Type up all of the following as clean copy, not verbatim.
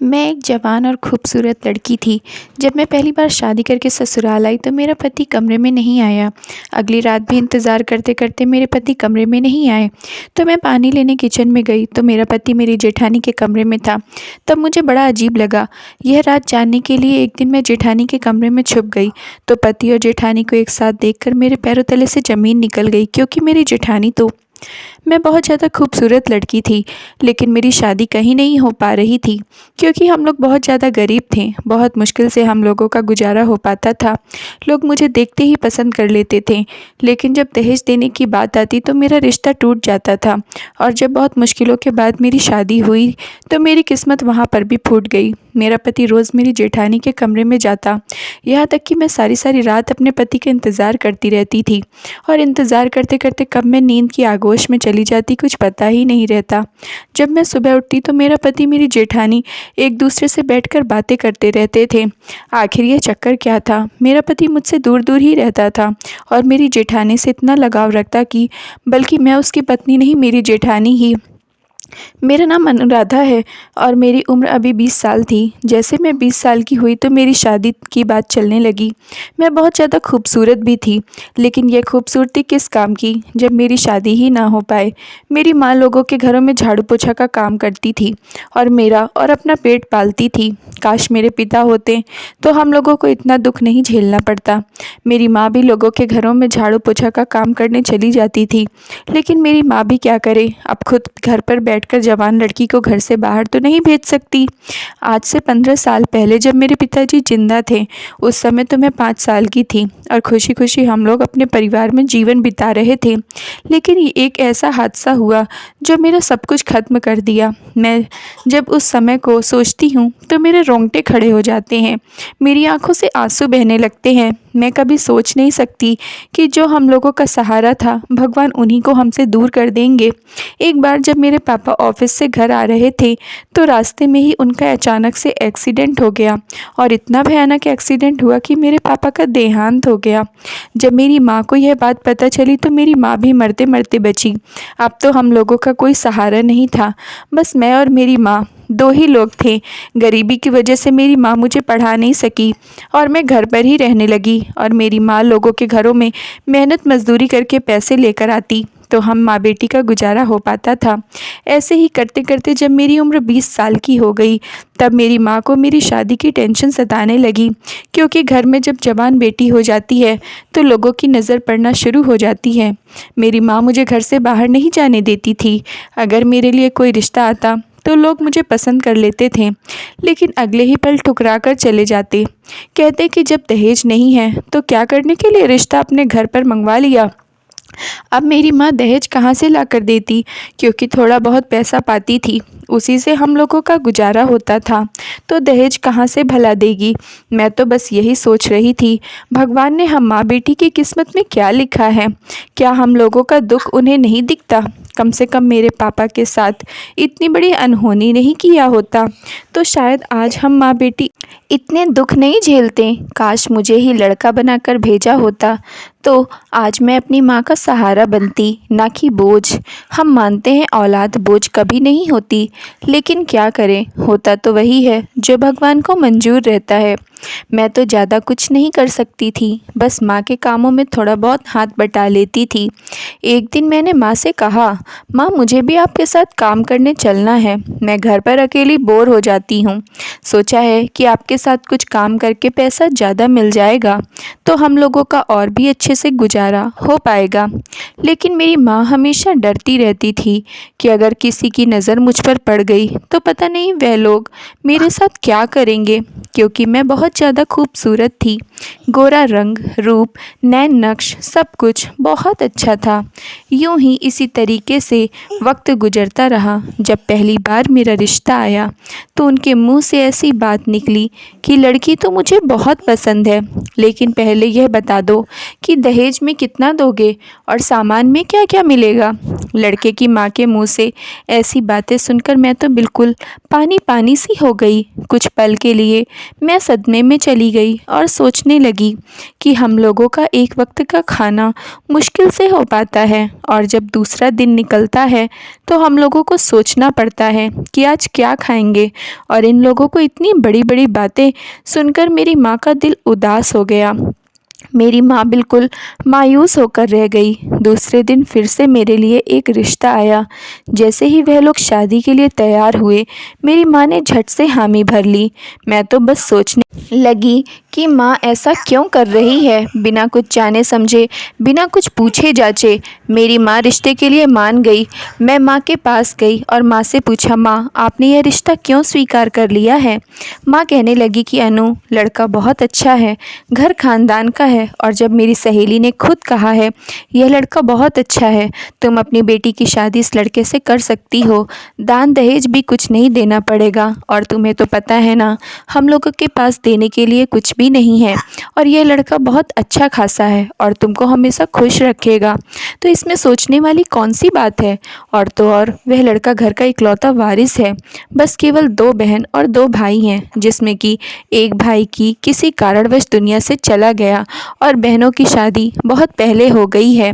मैं एक जवान और खूबसूरत लड़की थी। जब मैं पहली बार शादी करके ससुराल आई तो मेरा पति कमरे में नहीं आया। अगली रात भी इंतज़ार करते करते मेरे पति कमरे में नहीं आए। तो मैं पानी लेने किचन में गई तो मेरा पति मेरी जेठानी के कमरे में था। तब मुझे बड़ा अजीब लगा। यह रात जानने के लिए एक दिन मैं जेठानी के कमरे में छुप गई तो पति और जेठानी को एक साथ देखकर मेरे पैरों तले से ज़मीन निकल गई, क्योंकि मेरी जेठानी तो मैं बहुत ज़्यादा खूबसूरत लड़की थी। लेकिन मेरी शादी कहीं नहीं हो पा रही थी, क्योंकि हम लोग बहुत ज़्यादा गरीब थे। बहुत मुश्किल से हम लोगों का गुजारा हो पाता था। लोग मुझे देखते ही पसंद कर लेते थे, लेकिन जब दहेज देने की बात आती तो मेरा रिश्ता टूट जाता था। और जब बहुत मुश्किलों के बाद मेरी शादी हुई तो मेरी किस्मत वहाँ पर भी फूट गई। मेरा पति रोज़ मेरी जेठानी के कमरे में जाता, यहाँ तक कि मैं सारी सारी रात अपने पति का इंतज़ार करती रहती थी। और इंतज़ार करते करते कब मैं नींद की आगोश में चली जाती कुछ पता ही नहीं रहता। जब मैं सुबह उठती तो मेरा पति मेरी जेठानी एक दूसरे से बैठकर बातें करते रहते थे। आखिर ये चक्कर क्या था? मेरा पति मुझसे दूर दूर ही रहता था और मेरी जेठानी से इतना लगाव रखता कि बल्कि मैं उसकी पत्नी नहीं, मेरी जेठानी ही। मेरा नाम अनुराधा है और मेरी उम्र अभी 20 साल थी। जैसे मैं 20 साल की हुई तो मेरी शादी की बात चलने लगी। मैं बहुत ज़्यादा खूबसूरत भी थी, लेकिन यह खूबसूरती किस काम की जब मेरी शादी ही ना हो पाए। मेरी माँ लोगों के घरों में झाड़ू पोछा का काम करती थी और मेरा और अपना पेट पालती थी। काश मेरे पिता होते तो हम लोगों को इतना दुख नहीं झेलना पड़ता। मेरी माँ भी लोगों के घरों में झाड़ू पोछा का काम करने चली जाती थी, लेकिन मेरी माँ भी क्या करे, अब खुद घर पर बैठकर जवान लड़की को घर से बाहर तो नहीं भेज सकती। आज से 15 साल पहले जब मेरे पिताजी जिंदा थे, उस समय तो मैं 5 साल की थी और खुशी खुशी हम लोग अपने परिवार में जीवन बिता रहे थे। लेकिन ये एक ऐसा हादसा हुआ जो मेरा सब कुछ खत्म कर दिया। मैं जब उस समय को सोचती हूँ तो मेरे रोंगटे खड़े हो जाते हैं, मेरी आंखों से आंसू बहने लगते हैं। मैं कभी सोच नहीं सकती कि जो हम लोगों का सहारा था, भगवान उन्हीं को हमसे दूर कर देंगे। एक बार जब मेरे पापा ऑफिस से घर आ रहे थे तो रास्ते में ही उनका अचानक से एक्सीडेंट हो गया और इतना भयानक एक्सीडेंट हुआ कि मेरे पापा का देहांत हो गया। जब मेरी माँ को यह बात पता चली तो मेरी माँ भी मरते मरते बची। अब तो हम लोगों का कोई सहारा नहीं था, बस मैं और मेरी माँ, दो ही लोग थे। गरीबी की वजह से मेरी माँ मुझे पढ़ा नहीं सकी और मैं घर पर ही रहने लगी और मेरी माँ लोगों के घरों में मेहनत मजदूरी करके पैसे लेकर आती तो हम माँ बेटी का गुजारा हो पाता था। ऐसे ही करते करते जब मेरी उम्र 20 साल की हो गई तब मेरी माँ को मेरी शादी की टेंशन सताने लगी, क्योंकि घर में जब जवान बेटी हो जाती है तो लोगों की नज़र पड़ना शुरू हो जाती है। मेरी माँ मुझे घर से बाहर नहीं जाने देती थी। अगर मेरे लिए कोई रिश्ता आता तो लोग मुझे पसंद कर लेते थे, लेकिन अगले ही पल ठुकरा कर चले जाते। कहते कि जब दहेज नहीं है तो क्या करने के लिए रिश्ता अपने घर पर मंगवा लिया। अब मेरी माँ दहेज कहाँ से ला कर देती, क्योंकि थोड़ा बहुत पैसा पाती थी, उसी से हम लोगों का गुजारा होता था, तो दहेज कहाँ से भला देगी। मैं तो बस यही सोच रही थी, भगवान ने हम माँ बेटी की किस्मत में क्या लिखा है। क्या हम लोगों का दुख उन्हें नहीं दिखता? कम से कम मेरे पापा के साथ इतनी बड़ी अनहोनी नहीं किया होता तो शायद आज हम माँ बेटी इतने दुख नहीं झेलते। काश मुझे ही लड़का बनाकर भेजा होता तो आज मैं अपनी माँ का सहारा बनती, ना कि बोझ। हम मानते हैं औलाद बोझ कभी नहीं होती, लेकिन क्या करें, होता तो वही है जो भगवान को मंजूर रहता है। मैं तो ज़्यादा कुछ नहीं कर सकती थी, बस माँ के कामों में थोड़ा बहुत हाथ बटा लेती थी। एक दिन मैंने माँ से कहा, माँ मुझे भी आपके साथ काम करने चलना है, मैं घर पर अकेली बोर हो जाती हूँ। सोचा है कि आपके साथ कुछ काम करके पैसा ज़्यादा मिल जाएगा तो हम लोगों का और भी अच्छे से गुजारा हो पाएगा। लेकिन मेरी माँ हमेशा डरती रहती थी कि अगर किसी की नज़र मुझ पर पड़ गई तो पता नहीं वह लोग मेरे साथ क्या करेंगे, क्योंकि मैं बहुत ज़्यादा खूबसूरत थी। गोरा रंग, रूप, नैन नक्श, सब कुछ बहुत अच्छा था। यूं ही इसी तरीके से वक्त गुजरता रहा। जब पहली बार मेरा रिश्ता आया तो उनके मुंह से ऐसी बात निकली कि लड़की तो मुझे बहुत पसंद है, लेकिन पहले यह बता दो कि दहेज में कितना दोगे और सामान में क्या क्या मिलेगा। लड़के की माँ के मुंह से ऐसी बातें सुनकर मैं तो बिल्कुल पानी पानी सी हो गई। कुछ पल के लिए मैं सदमे में चली गई और सोचने लगी कि हम लोगों का एक वक्त का खाना मुश्किल से हो पाता है, और जब दूसरा दिन निकलता है तो हम लोगों को सोचना पड़ता है कि आज क्या खाएंगे। और इन लोगों को इतनी बड़ी बड़ी बातें सुनकर मेरी माँ का दिल उदास हो गया। मेरी माँ बिल्कुल मायूस होकर रह गई। दूसरे दिन फिर से मेरे लिए एक रिश्ता आया। जैसे ही वह लोग शादी के लिए तैयार हुए, मेरी माँ ने झट से हामी भर ली। मैं तो बस सोचने लगी कि माँ ऐसा क्यों कर रही है। बिना कुछ जाने समझे, बिना कुछ पूछे जाचे मेरी माँ रिश्ते के लिए मान गई। मैं माँ के पास गई और माँ से पूछा, माँ आपने यह रिश्ता क्यों स्वीकार कर लिया है। माँ कहने लगी कि अनु, लड़का बहुत अच्छा है, घर खानदान का है, और जब मेरी सहेली ने खुद कहा है यह लड़का बहुत अच्छा है, तुम अपनी बेटी की शादी इस लड़के से कर सकती हो, दान दहेज भी कुछ नहीं देना पड़ेगा, और तुम्हें तो पता है ना हम लोगों के पास देने के लिए कुछ भी नहीं है, और यह लड़का बहुत अच्छा खासा है और तुमको हमेशा खुश रखेगा, तो इसमें सोचने वाली कौन सी बात है। और तो और वह लड़का घर का इकलौता वारिस है। बस केवल 2 बहन और 2 भाई हैं, जिसमें कि एक भाई की किसी कारणवश दुनिया से चला गया और बहनों की शादी बहुत पहले हो गई है।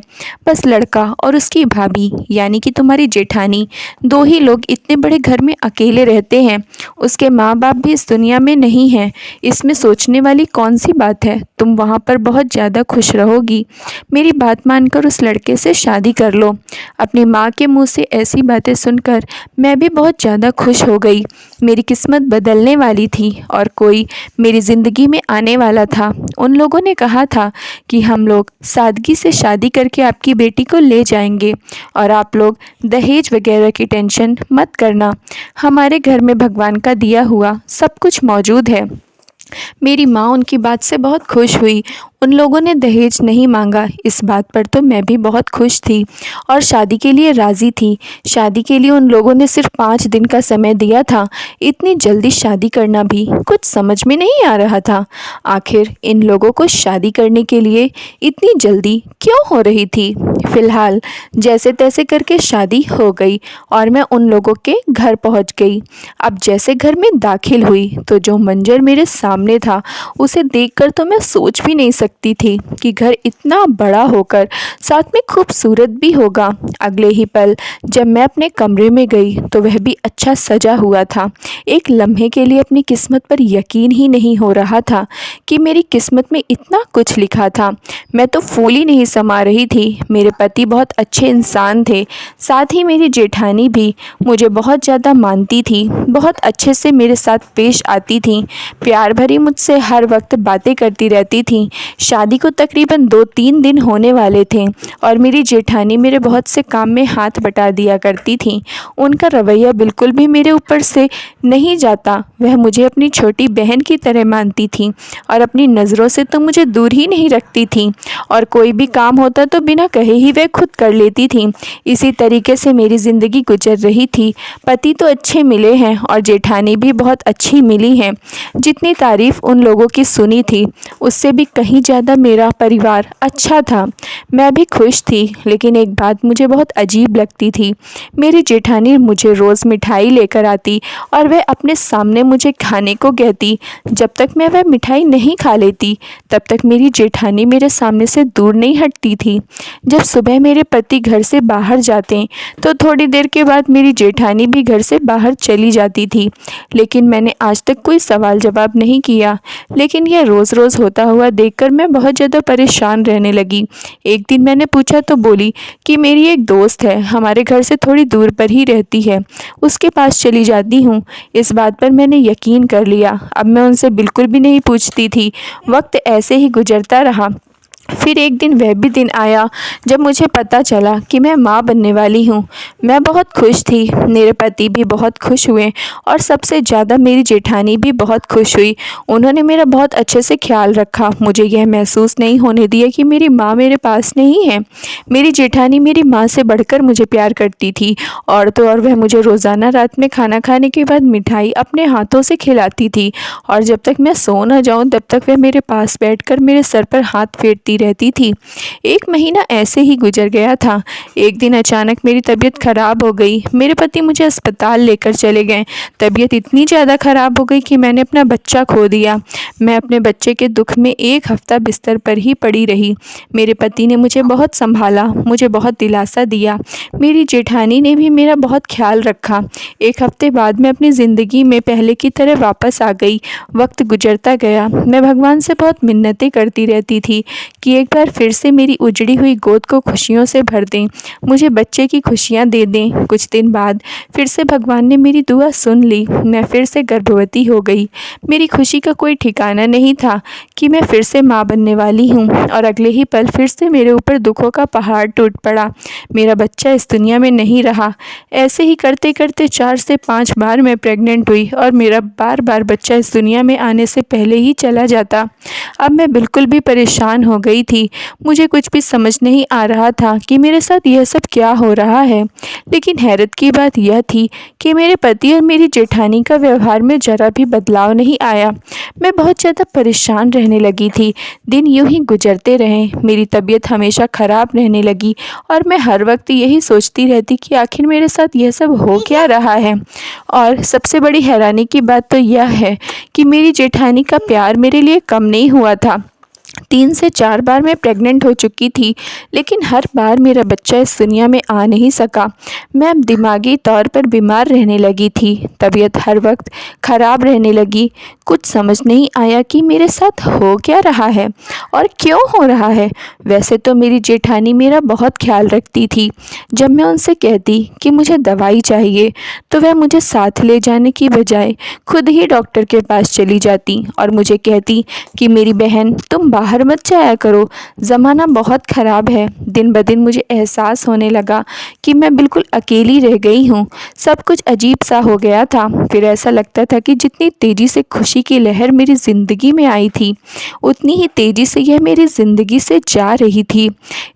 बस लड़का और उसकी भाभी यानी कि तुम्हारी जेठानी, 2 ही लोग इतने बड़े घर में अकेले रहते हैं। उसके माँ बाप भी इस दुनिया में नहीं हैं। इसमें सोचने वाली कौन सी बात है। तुम वहाँ पर बहुत ज़्यादा खुश रहोगी। मेरी बात मानकर उस लड़के से शादी कर लो। अपनी माँ के मुँह से ऐसी बातें सुनकर मैं भी बहुत ज़्यादा खुश हो गई। मेरी किस्मत बदलने वाली थी और कोई मेरी ज़िंदगी में आने वाला था। उन लोगों ने कहा था कि हम लोग सादगी से शादी करके आपकी बेटी को ले जाएंगे और आप लोग दहेज वगैरह की टेंशन मत करना, हमारे घर में भगवान का दिया हुआ सब कुछ मौजूद है। मेरी माँ उनकी बात से बहुत खुश हुई। उन लोगों ने दहेज नहीं मांगा, इस बात पर तो मैं भी बहुत खुश थी और शादी के लिए राज़ी थी। शादी के लिए उन लोगों ने सिर्फ 5 दिन का समय दिया था। इतनी जल्दी शादी करना भी कुछ समझ में नहीं आ रहा था। आखिर इन लोगों को शादी करने के लिए इतनी जल्दी क्यों हो रही थी। फ़िलहाल जैसे तैसे करके शादी हो गई और मैं उन लोगों के घर पहुंच गई। अब जैसे घर में दाखिल हुई तो जो मंजर मेरे सामने था उसे देखकर तो मैं सोच भी नहीं सकती थी कि घर इतना बड़ा होकर साथ में खूबसूरत भी होगा। अगले ही पल जब मैं अपने कमरे में गई तो वह भी अच्छा सजा हुआ था। एक लम्हे के लिए अपनी किस्मत पर यकीन ही नहीं हो रहा था कि मेरी किस्मत में इतना कुछ लिखा था। मैं तो फूल ही नहीं समा रही थी। मेरे पति बहुत अच्छे इंसान थे, साथ ही मेरी जेठानी भी मुझे बहुत ज़्यादा मानती थी, बहुत अच्छे से मेरे साथ पेश आती थी, प्यार भरी मुझसे हर वक्त बातें करती रहती थी। शादी को तकरीबन 2-3 दिन होने वाले थे और मेरी जेठानी मेरे बहुत से काम में हाथ बटा दिया करती थी। उनका रवैया बिल्कुल भी मेरे ऊपर से नहीं जाता। वह मुझे अपनी छोटी बहन की तरह मानती थी और अपनी नज़रों से तो मुझे दूर ही नहीं रखती थी, और कोई भी काम होता तो बिना कहे ही वह खुद कर लेती थी। इसी तरीके से मेरी ज़िंदगी गुजर रही थी। पति तो अच्छे मिले हैं और जेठानी भी बहुत अच्छी मिली हैं। जितनी तारीफ़ उन लोगों की सुनी थी उससे भी कहीं ज़्यादा मेरा परिवार अच्छा था। मैं भी खुश थी, लेकिन एक बात मुझे बहुत अजीब लगती थी। मेरी जेठानी मुझे रोज़ मिठाई लेकर आती और वह अपने सामने मुझे खाने को कहती। जब तक मैं वह मिठाई नहीं खा लेती तब तक मेरी जेठानी मेरे सामने से दूर नहीं हटती थी। जब सुबह मेरे पति घर से बाहर जाते तो थोड़ी देर के बाद मेरी जेठानी भी घर से बाहर चली जाती थी, लेकिन मैंने आज तक कोई सवाल जवाब नहीं किया। लेकिन यह रोज़ रोज़ होता हुआ देखकर मैं बहुत ज़्यादा परेशान रहने लगी। एक दिन मैंने पूछा तो बोली कि मेरी एक दोस्त है, हमारे घर से थोड़ी दूर पर ही रहती है, उसके पास चली जाती हूँ। इस बात पर मैंने यकीन कर लिया। अब मैं उनसे बिल्कुल भी नहीं पूछती थी। वक्त ऐसे ही गुजरता रहा। फिर एक दिन वह भी दिन आया जब मुझे पता चला कि मैं माँ बनने वाली हूँ। मैं बहुत खुश थी, मेरे पति भी बहुत खुश हुए और सबसे ज़्यादा मेरी जेठानी भी बहुत खुश हुई। उन्होंने मेरा बहुत अच्छे से ख्याल रखा। मुझे यह महसूस नहीं होने दिया कि मेरी माँ मेरे पास नहीं है। मेरी जेठानी मेरी माँ से बढ़कर मुझे प्यार करती थी, और तो और वह मुझे रोज़ाना रात में खाना खाने के बाद मिठाई अपने हाथों से खिलाती थी, और जब तक मैं सो न जाऊँ तब तक वह मेरे पास बैठकर मेरे सर पर हाथ फेरती होती रहती थी। 1 महीना ऐसे ही गुजर गया था। एक दिन अचानक मेरी तबीयत ख़राब हो गई। मेरे पति मुझे अस्पताल लेकर चले गए। तबीयत इतनी ज़्यादा ख़राब हो गई कि मैंने अपना बच्चा खो दिया। मैं अपने बच्चे के दुख में 1 हफ़्ता बिस्तर पर ही पड़ी रही। मेरे पति ने मुझे बहुत सँभाला, मुझे बहुत दिलासा दिया। मेरी जेठानी ने भी मेरा बहुत ख़्याल रखा। 1 हफ़्ते बाद मैं अपनी ज़िंदगी में पहले की तरह वापस आ गई। वक्त गुजरता गया। मैं भगवान से बहुत मिन्नतें करती रहती थी कि एक बार फिर से मेरी उजड़ी हुई गोद को खुशियों से भर दें, मुझे बच्चे की खुशियाँ दे दें। कुछ दिन बाद फिर से भगवान ने मेरी दुआ सुन ली। मैं फिर से गर्भवती हो गई। मेरी खुशी का कोई ठिकाना नहीं था कि मैं फिर से माँ बनने वाली हूँ, और अगले ही पल फिर से मेरे ऊपर दुखों का पहाड़ टूट पड़ा। मेरा बच्चा इस दुनिया में नहीं रहा। ऐसे ही करते करते 4 से 5 बार मैं प्रेग्नेंट हुई, और मेरा बार बार बच्चा इस दुनिया में आने से पहले ही चला जाता। अब मैं बिल्कुल भी परेशान हो गई थी। मुझे कुछ भी समझ नहीं आ रहा था कि मेरे साथ यह सब क्या हो रहा है। लेकिन हैरत की बात यह थी कि मेरे पति और मेरी जेठानी का व्यवहार में ज़रा भी बदलाव नहीं आया। मैं बहुत ज़्यादा परेशान रहने लगी थी। दिन यूं ही गुजरते रहे। मेरी तबीयत हमेशा ख़राब रहने लगी, और मैं हर वक्त यही सोचती रहती कि आखिर मेरे साथ यह सब हो क्या रहा है। और सबसे बड़ी हैरानी की बात तो यह है कि मेरी जेठानी का प्यार मेरे लिए कम नहीं हुआ था। 3 से 4 बार मैं प्रेग्नेंट हो चुकी थी, लेकिन हर बार मेरा बच्चा इस दुनिया में आ नहीं सका। मैं अब दिमागी तौर पर बीमार रहने लगी थी। तबीयत हर वक्त ख़राब रहने लगी। कुछ समझ नहीं आया कि मेरे साथ हो क्या रहा है और क्यों हो रहा है। वैसे तो मेरी जेठानी मेरा बहुत ख्याल रखती थी। जब मैं उनसे कहती कि मुझे दवाई चाहिए, तो वह मुझे साथ ले जाने की बजाय खुद ही डॉक्टर के पास चली जाती और मुझे कहती कि मेरी बहन, तुम बाहर मत जाया करो, ज़माना बहुत ख़राब है। दिन ब दिन मुझे एहसास होने लगा कि मैं बिल्कुल अकेली रह गई हूँ। सब कुछ अजीब सा हो गया था। फिर ऐसा लगता था कि जितनी तेज़ी से खुशी की लहर मेरी ज़िंदगी में आई थी, उतनी ही तेज़ी से यह मेरी ज़िंदगी से जा रही थी।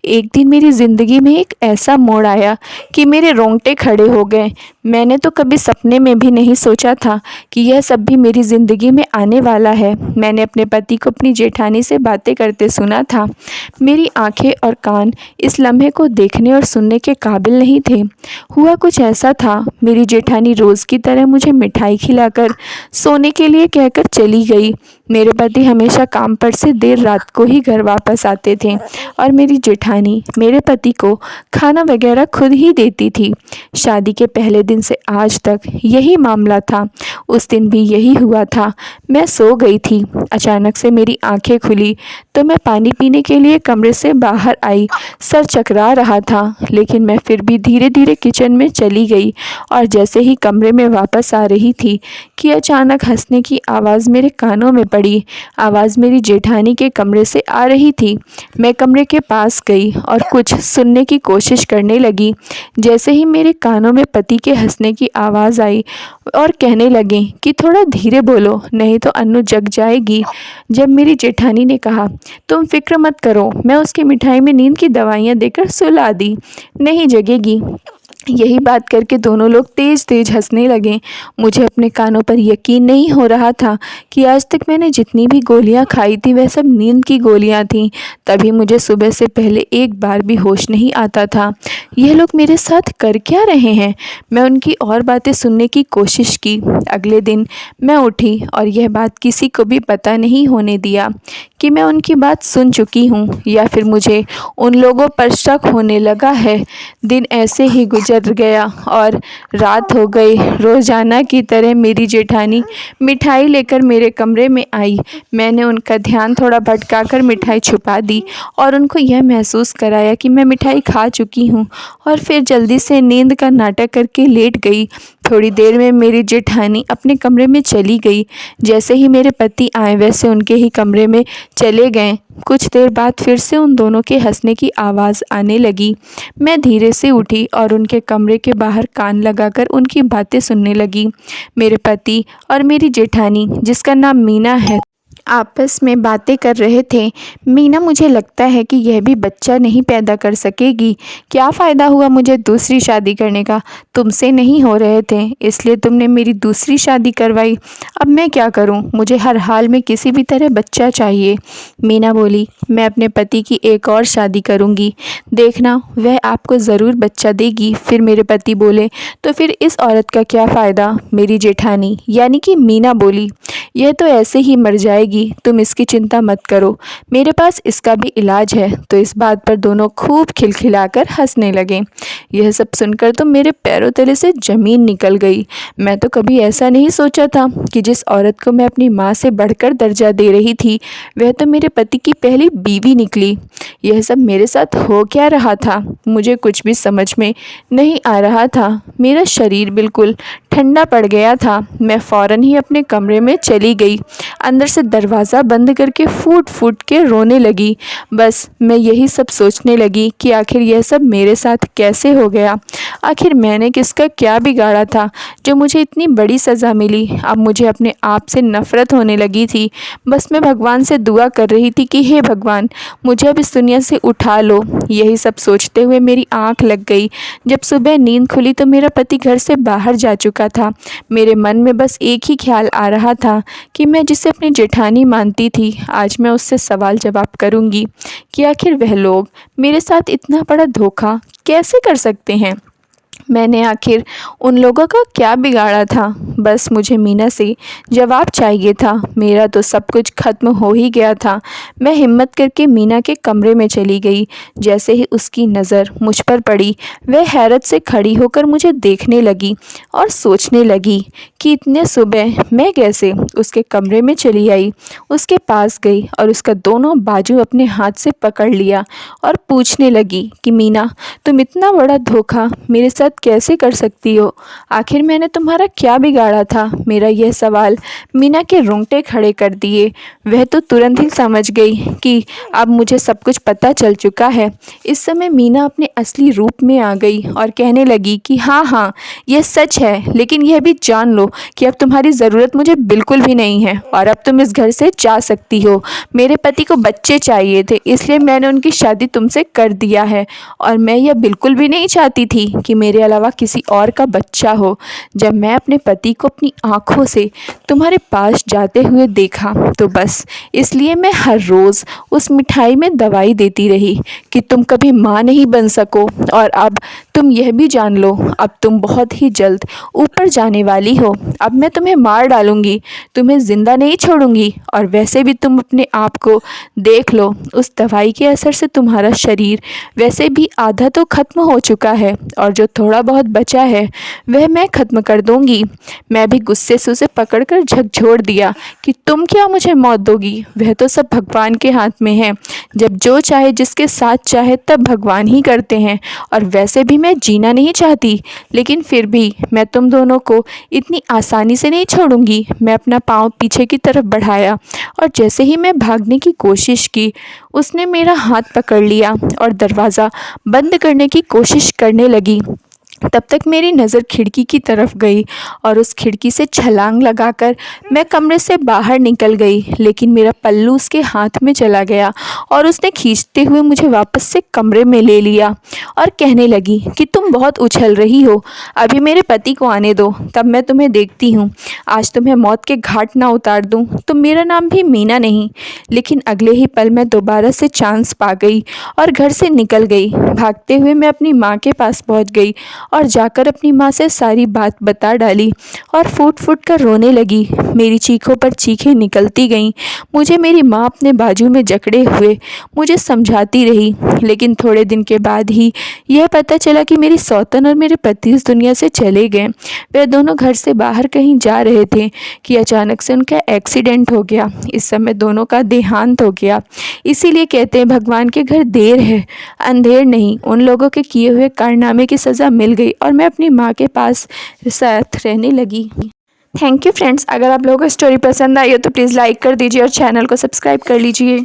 एक दिन मेरी ज़िंदगी में एक ऐसा मोड़ आया कि मेरे रोंगटे खड़े हो गए। मैंने तो कभी सपने में भी नहीं सोचा था कि यह सब भी मेरी ज़िंदगी में आने वाला है। मैंने अपने पति को अपनी जेठानी से बातें करते सुना था। मेरी आंखें और कान इस लम्हे को देखने और सुनने के काबिल नहीं थे। हुआ कुछ ऐसा था, मेरी जेठानी रोज़ की तरह मुझे मिठाई खिलाकर सोने के लिए कहकर चली गई। मेरे पति हमेशा काम पर से देर रात को ही घर वापस आते थे, और मेरी जेठानी मेरे पति को खाना वगैरह खुद ही देती थी। शादी के पहले दिन से आज तक यही मामला था। उस दिन भी यही हुआ था। मैं सो गई थी। अचानक से मेरी आंखें खुली तो मैं पानी पीने के लिए कमरे से बाहर आई। सर चकरा रहा था, लेकिन मैं फिर भी धीरे धीरे किचन में चली गई, और जैसे ही कमरे में वापस आ रही थी कि अचानक हंसने की आवाज़ मेरे कानों में पड़ी। आवाज़ मेरी जेठानी के कमरे से आ रही थी। मैं कमरे के पास गई और कुछ सुनने की कोशिश करने लगी। जैसे ही मेरे कानों में पति के हंसने की आवाज़ आई और कहने लगे कि थोड़ा धीरे बोलो, नहीं तो अन्नू जग जाएगी। जब मेरी जेठानी ने कहा, तुम फिक्र मत करो, मैं उसकी मिठाई में नींद की दवाइयाँ देकर सुला दी, नहीं जगेगी। यही बात करके दोनों लोग तेज़ तेज़ हंसने लगे। मुझे अपने कानों पर यकीन नहीं हो रहा था कि आज तक मैंने जितनी भी गोलियां खाई थी वह सब नींद की गोलियां थीं। तभी मुझे सुबह से पहले एक बार भी होश नहीं आता था। यह लोग मेरे साथ कर क्या रहे हैं? मैं उनकी और बातें सुनने की कोशिश की। अगले दिन मैं उठी और यह बात किसी को भी पता नहीं होने दिया कि मैं उनकी बात सुन चुकी हूँ, या फिर मुझे उन लोगों पर शक होने लगा है। दिन ऐसे ही गुजर गया और रात हो गई। रोज़ाना की तरह मेरी जेठानी मिठाई लेकर मेरे कमरे में आई। मैंने उनका ध्यान थोड़ा भटकाकर मिठाई छुपा दी और उनको यह महसूस कराया कि मैं मिठाई खा चुकी हूँ, और फिर जल्दी से नींद का नाटक करके लेट गई। थोड़ी देर में मेरी जेठानी अपने कमरे में चली गई। जैसे ही मेरे पति आए वैसे उनके ही कमरे में चले गए। कुछ देर बाद फिर से उन दोनों के हंसने की आवाज़ आने लगी। मैं धीरे से उठी और उनके कमरे के बाहर कान लगाकर उनकी बातें सुनने लगी। मेरे पति और मेरी जेठानी, जिसका नाम मीना है, आपस में बातें कर रहे थे। मीना, मुझे लगता है कि यह भी बच्चा नहीं पैदा कर सकेगी। क्या फ़ायदा हुआ मुझे दूसरी शादी करने का? तुमसे नहीं हो रहे थे इसलिए तुमने मेरी दूसरी शादी करवाई। अब मैं क्या करूं? मुझे हर हाल में किसी भी तरह बच्चा चाहिए। मीना बोली, मैं अपने पति की एक और शादी करूंगी, देखना वह आपको ज़रूर बच्चा देगी। फिर मेरे पति बोले, तो फिर इस औरत का क्या फ़ायदा? मेरी जेठानी यानी कि मीना बोली, यह तो ऐसे ही मर जाएगी, तुम इसकी चिंता मत करो, मेरे पास इसका भी इलाज है। तो इस बात पर दोनों खूब खिलखिलाकर हंसने लगे। यह सब सुनकर तो मेरे पैरों तले से ज़मीन निकल गई। मैं तो कभी ऐसा नहीं सोचा था कि जिस औरत को मैं अपनी माँ से बढ़कर दर्जा दे रही थी वह तो मेरे पति की पहली बीवी निकली। यह सब मेरे साथ हो क्या रहा था? मुझे कुछ भी समझ में नहीं आ रहा था। मेरा शरीर बिल्कुल ठंडा पड़ गया था। मैं फ़ौरन ही अपने कमरे में चली गई। अंदर से दरवाज़ा बंद करके फूट फूट के रोने लगी। बस मैं यही सब सोचने लगी कि आखिर यह सब मेरे साथ कैसे हो गया। आखिर मैंने किसका क्या बिगाड़ा था जो मुझे इतनी बड़ी सज़ा मिली। अब मुझे अपने आप से नफ़रत होने लगी थी। बस मैं भगवान से दुआ कर रही थी कि हे भगवान, मुझे अब इस दुनिया से उठा लो। यही सब सोचते हुए मेरी आँख लग गई। जब सुबह नींद खुली तो मेरा पति घर से बाहर जा चुका था। मेरे मन में बस एक ही ख्याल आ रहा था कि मैं जिसे अपनी जेठानी मानती थी आज मैं उससे सवाल जवाब करूंगी कि आखिर वह लोग मेरे साथ इतना बड़ा धोखा कैसे कर सकते हैं। मैंने आखिर उन लोगों का क्या बिगाड़ा था? बस मुझे मीना से जवाब चाहिए था। मेरा तो सब कुछ खत्म हो ही गया था। मैं हिम्मत करके मीना के कमरे में चली गई। जैसे ही उसकी नज़र मुझ पर पड़ी वह हैरत से खड़ी होकर मुझे देखने लगी और सोचने लगी कि इतने सुबह मैं कैसे उसके कमरे में चली आई। उसके पास गई और उसका दोनों बाजू अपने हाथ से पकड़ लिया और पूछने लगी कि मीना, तुम इतना बड़ा धोखा मेरे साथ कैसे कर सकती हो? आखिर मैंने तुम्हारा क्या बिगाड़ा था? मेरा यह सवाल मीना के रोंगटे खड़े कर दिए। वह तो तुरंत ही समझ गई कि अब मुझे सब कुछ पता चल चुका है। इस समय मीना अपने असली रूप में आ गई और कहने लगी कि हाँ, यह सच है, लेकिन यह भी जान लो कि अब तुम्हारी ज़रूरत मुझे बिल्कुल भी नहीं है और अब तुम इस घर से जा सकती हो। मेरे पति को बच्चे चाहिए थे इसलिए मैंने उनकी शादी तुमसे कर दिया है और मैं यह बिल्कुल भी नहीं चाहती थी कि मेरे अलावा किसी और का बच्चा हो। जब मैं अपने पति को अपनी आँखों से तुम्हारे पास जाते हुए देखा तो बस इसलिए मैं हर रोज़ उस मिठाई में दवाई देती रही कि तुम कभी माँ नहीं बन सको। और अब तुम यह भी जान लो, अब तुम बहुत ही जल्द ऊपर जाने वाली हो। अब मैं तुम्हें मार डालूंगी, तुम्हें ज़िंदा नहीं छोड़ूंगी। और वैसे भी तुम अपने आप को देख लो, उस दवाई के असर से तुम्हारा शरीर वैसे भी आधा तो ख़त्म हो चुका है और जो थोड़ा बहुत बचा है वह मैं ख़त्म कर दूंगी। मैं भी गुस्से से उसे पकड़कर झकझोर दिया कि तुम क्या मुझे मौत दोगी? वह तो सब भगवान के हाथ में है। जब जो चाहे जिसके साथ चाहे तब भगवान ही करते हैं। और वैसे भी मैं जीना नहीं चाहती, लेकिन फिर भी मैं तुम दोनों को इतनी आसानी से नहीं छोड़ूंगी। मैं अपना पाँव पीछे की तरफ बढ़ाया और जैसे ही मैं भागने की कोशिश की उसने मेरा हाथ पकड़ लिया और दरवाज़ा बंद करने की कोशिश करने लगी। तब तक मेरी नज़र खिड़की की तरफ गई और उस खिड़की से छलांग लगाकर मैं कमरे से बाहर निकल गई। लेकिन मेरा पल्लू उसके हाथ में चला गया और उसने खींचते हुए मुझे वापस से कमरे में ले लिया और कहने लगी कि तुम बहुत उछल रही हो, अभी मेरे पति को आने दो, तब मैं तुम्हें देखती हूँ। आज तुम्हें मौत के घाट ना उतार दूँ तो मेरा नाम भी मीना नहीं। लेकिन अगले ही पल मैं दोबारा से चांस पा गई और घर से निकल गई। भागते हुए मैं अपनी माँ के पास पहुँच गई और जाकर अपनी माँ से सारी बात बता डाली और फूट फूट कर रोने लगी। मेरी चीखों पर चीखें निकलती गईं। मुझे मेरी माँ अपने बाजू में जकड़े हुए मुझे समझाती रही। लेकिन थोड़े दिन के बाद ही यह पता चला कि मेरी सौतन और मेरे पति इस दुनिया से चले गए। वे दोनों घर से बाहर कहीं जा रहे थे कि अचानक से उनका एक्सीडेंट हो गया। इस समय दोनों का देहांत हो गया। इसीलिए कहते हैं भगवान के घर देर है अंधेर नहीं। उन लोगों के किए हुए कारनामे की सज़ा मिल गई और मैं अपनी माँ के पास साथ रहने लगी। थैंक यू फ्रेंड्स, अगर आप लोगों को स्टोरी पसंद आई हो तो प्लीज़ लाइक कर दीजिए और चैनल को सब्सक्राइब कर लीजिए।